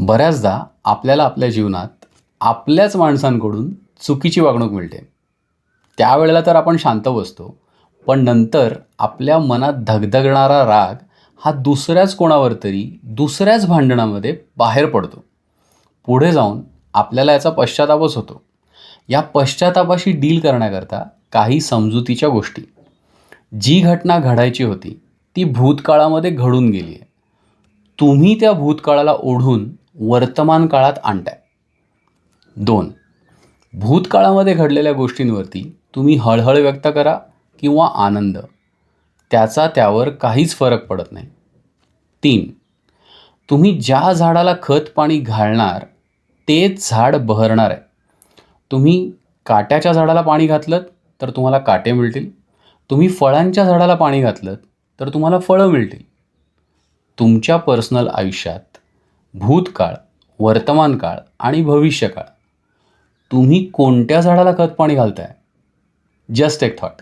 बऱ्याचदा आपल्याला आपल्या जीवनात आपल्याच माणसांकडून चुकीची वागणूक मिळते. त्यावेळेला तर आपण शांत बसतो, पण नंतर आपल्या मनात धगधगणारा राग हा दुसऱ्याच कोणावर तरी दुसऱ्याच भांडणामध्ये बाहेर पडतो. पुढे जाऊन आपल्याला याचा पश्चातापच होतो. या पश्चातापाशी डील करण्याकरता काही समजुतीच्या गोष्टी. जी घटना घडायची होती ती भूतकाळामध्ये घडून गेली आहे. तुम्ही त्या भूतकाळाला ओढून वर्तमान काळात आणताय. 2. भूतकाळामध्ये घडलेल्या गोष्टींवरती तुम्ही हळहळ व्यक्त करा किंवा आनंद, त्याचा त्यावर काहीच फरक पडत नाही. 3. तुम्ही ज्या झाडाला खत पाणी घालणार तेच झाड बहरणार आहे. तुम्ही काट्याच्या झाडाला पाणी घातलं तर तुम्हाला काटे मिळतील. तुम्ही फळांच्या झाडाला पाणी घातलं तर तुम्हाला फळं मिळतील. तुमच्या पर्सनल आयुष्यात भूतकाळ, वर्तमान काळ आणि भविष्यकाळ, तुम्ही कोणत्या झाडाला खत पाणी घालताय? जस्ट एक थॉट.